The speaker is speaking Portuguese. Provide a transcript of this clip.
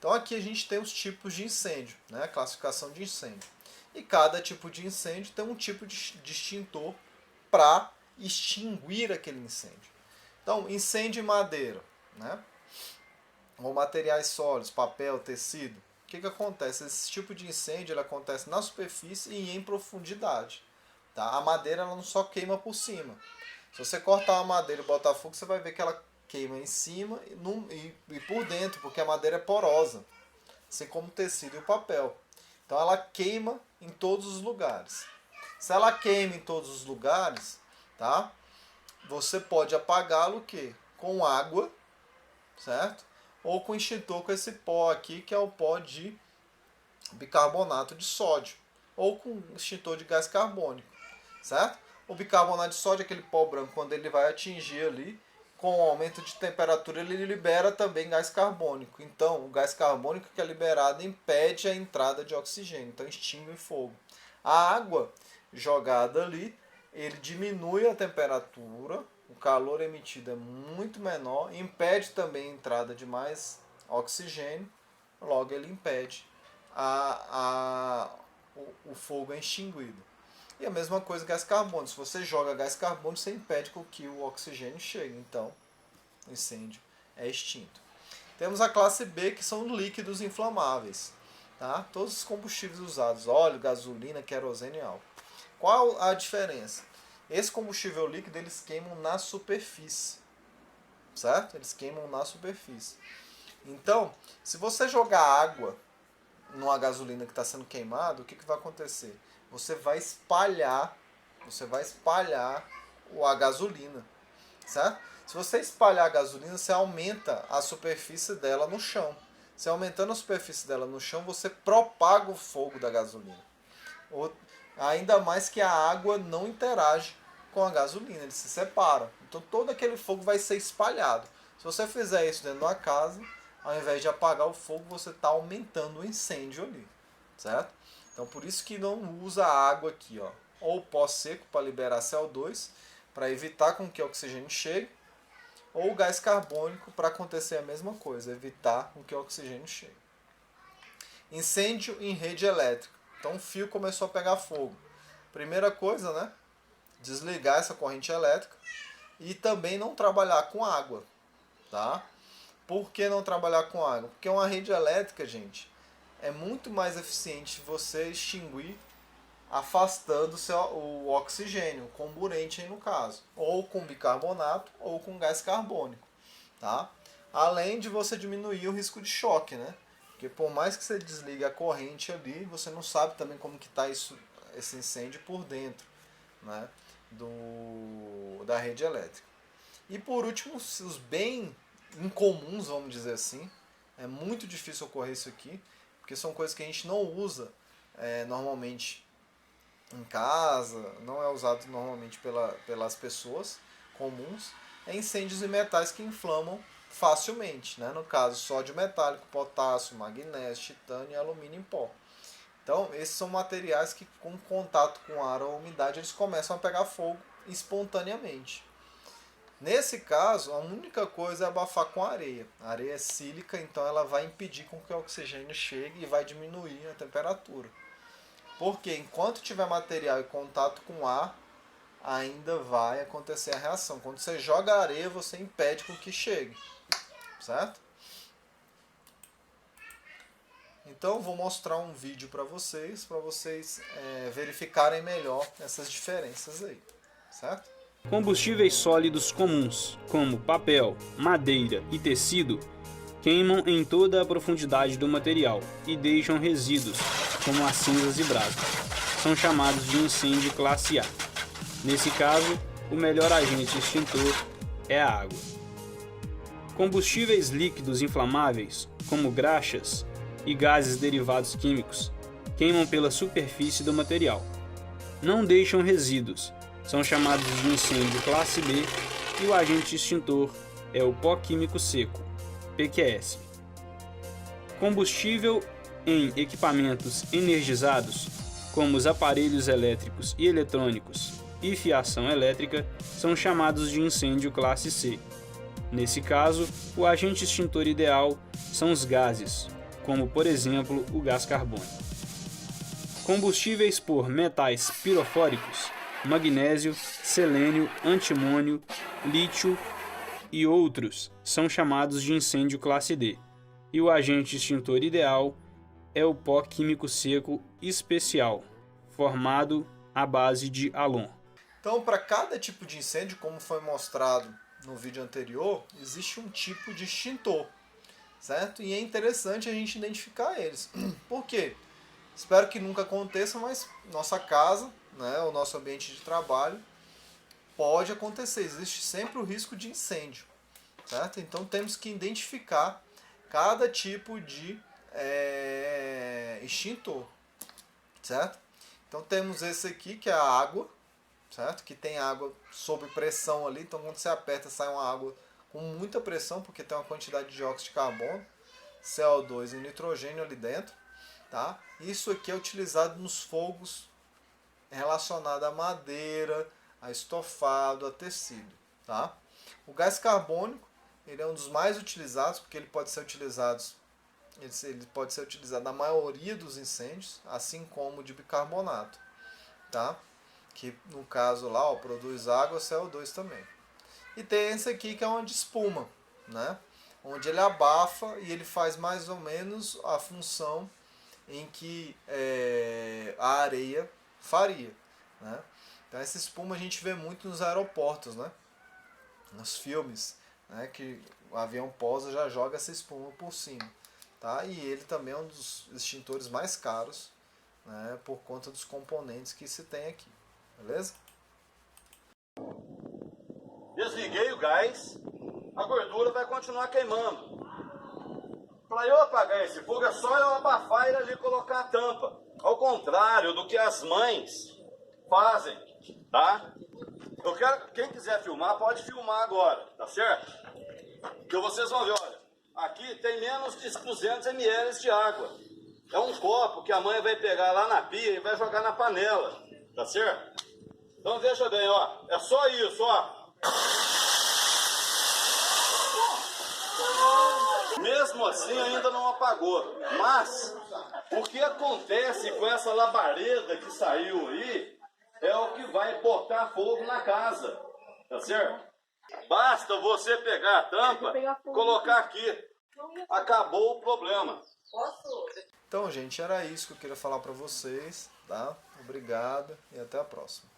Então aqui a gente tem os tipos de incêndio, né? A classificação de incêndio. E cada tipo de incêndio tem um tipo de extintor para extinguir aquele incêndio. Então, incêndio em madeira, né? Ou materiais sólidos, papel, tecido. O que acontece? Esse tipo de incêndio ele acontece na superfície e em profundidade. Tá? A madeira ela não só queima por cima. Se você cortar a madeira e botar fogo, você vai ver que ela queima em cima e por dentro, porque a madeira é porosa, assim como o tecido e o papel. Então ela queima em todos os lugares. Se ela queima em todos os lugares, tá? Você pode apagá-lo o quê? Com água, certo? Ou com extintor com esse pó aqui, que é o pó de bicarbonato de sódio, ou com extintor de gás carbônico, certo? O bicarbonato de sódio, aquele pó branco, quando ele vai atingir ali, com o aumento de temperatura, ele libera também gás carbônico. Então, o gás carbônico que é liberado impede a entrada de oxigênio, então extingue o fogo. A água jogada ali, ele diminui a temperatura, o calor emitido é muito menor, impede também a entrada de mais oxigênio, logo ele impede o fogo é extinguido. E a mesma coisa gás carbônico. Se você joga gás carbônico, você impede que o oxigênio chegue. Então, o incêndio é extinto. Temos a classe B, que são líquidos inflamáveis. Tá? Todos os combustíveis usados, óleo, gasolina, querosene e álcool. Qual a diferença? Esse combustível líquido, eles queimam na superfície. Certo? Eles queimam na superfície. Então, se você jogar água numa gasolina que está sendo queimada, o que vai acontecer? Você vai espalhar a gasolina, certo? Se você espalhar a gasolina, você aumenta a superfície dela no chão. Se aumentando a superfície dela no chão, você propaga o fogo da gasolina. Ainda mais que a água não interage com a gasolina, eles se separam. Então todo aquele fogo vai ser espalhado. Se você fizer isso dentro de uma casa, ao invés de apagar o fogo, você está aumentando o incêndio ali, certo? Então por isso que não usa água aqui, ó, ou pó seco para liberar CO2, para evitar com que o oxigênio chegue, ou gás carbônico para acontecer a mesma coisa, evitar com que o oxigênio chegue. Incêndio em rede elétrica. Então o fio começou a pegar fogo. Primeira coisa, né? Desligar essa corrente elétrica e também não trabalhar com água, tá? Por que não trabalhar com água? Porque uma rede elétrica, gente, é muito mais eficiente você extinguir afastando o oxigênio, o comburente aí no caso, ou com bicarbonato ou com gás carbônico, tá? Além de você diminuir o risco de choque, né? Porque por mais que você desligue a corrente ali, você não sabe também como que está esse incêndio por dentro, né? Da rede elétrica. E por último, os bem incomuns, vamos dizer assim, é muito difícil ocorrer isso aqui, porque são coisas que a gente não usa normalmente em casa, não é usado normalmente pelas pessoas comuns, é incêndios em metais que inflamam facilmente, né? No caso, sódio metálico, potássio, magnésio, titânio e alumínio em pó. Então, esses são materiais que, com contato com ar ou umidade, eles começam a pegar fogo espontaneamente. Nesse caso, a única coisa é abafar com areia. A areia é sílica, então ela vai impedir com que o oxigênio chegue e vai diminuir a temperatura. Porque enquanto tiver material em contato com ar, ainda vai acontecer a reação. Quando você joga areia, você impede com que chegue. Certo? Então vou mostrar um vídeo para vocês verificarem melhor essas diferenças aí. Certo? Combustíveis sólidos comuns, como papel, madeira e tecido, queimam em toda a profundidade do material e deixam resíduos, como as cinzas e brasas. São chamados de incêndio classe A. Nesse caso, o melhor agente extintor é a água. Combustíveis líquidos inflamáveis, como graxas e gases derivados químicos, queimam pela superfície do material. Não deixam resíduos. São chamados de incêndio classe B e o agente extintor é o pó químico seco, PQS. Combustível em equipamentos energizados, como os aparelhos elétricos e eletrônicos e fiação elétrica, são chamados de incêndio classe C. Nesse caso, o agente extintor ideal são os gases, como por exemplo o gás carbônico. Combustíveis por metais pirofóricos, magnésio, selênio, antimônio, lítio e outros são chamados de incêndio classe D, e o agente extintor ideal é o pó químico seco especial, formado à base de halon. Então, para cada tipo de incêndio, como foi mostrado no vídeo anterior, existe um tipo de extintor, certo? E é interessante a gente identificar eles. Por quê? Espero que nunca aconteça, mas nossa casa, né, o nosso ambiente de trabalho, pode acontecer. Existe sempre o risco de incêndio, certo? Então temos que identificar cada tipo de extintor, certo? Então temos esse aqui, que é a água, certo? Que tem água sob pressão ali, então quando você aperta sai uma água com muita pressão, porque tem uma quantidade de dióxido de carbono, CO2 e nitrogênio ali dentro, tá? Isso aqui é utilizado nos fogos relacionados à madeira, a estofado, a tecido, tá? O gás carbônico, ele é um dos mais utilizados, porque ele pode ser utilizado na maioria dos incêndios, assim como o de bicarbonato, tá? Que no caso lá, ó, produz água, CO2 também. E tem esse aqui que é uma de espuma, né? Onde ele abafa e ele faz mais ou menos a função em que a areia faria, né? Então essa espuma a gente vê muito nos aeroportos, né? Nos filmes, né? Que o avião pousa, já joga essa espuma por cima, tá? E ele também é um dos extintores mais caros, né? Por conta dos componentes que se tem aqui, beleza? Desliguei o gás, a gordura vai continuar queimando. Para eu apagar esse fogo é só eu abafar ele ali e colocar a tampa. Ao contrário do que as mães fazem, tá? Eu quero que quem quiser filmar, pode filmar agora, tá certo? Que vocês vão ver, olha, aqui tem menos de 200 ml de água. É um copo que a mãe vai pegar lá na pia e vai jogar na panela, tá certo? Então veja bem, ó, é só isso, ó. Mesmo assim ainda não apagou, mas o que acontece com essa labareda que saiu aí é o que vai botar fogo na casa, tá certo? Basta você pegar a tampa, colocar aqui, acabou o problema. Então, gente, era isso que eu queria falar para vocês, tá? Obrigado e até a próxima.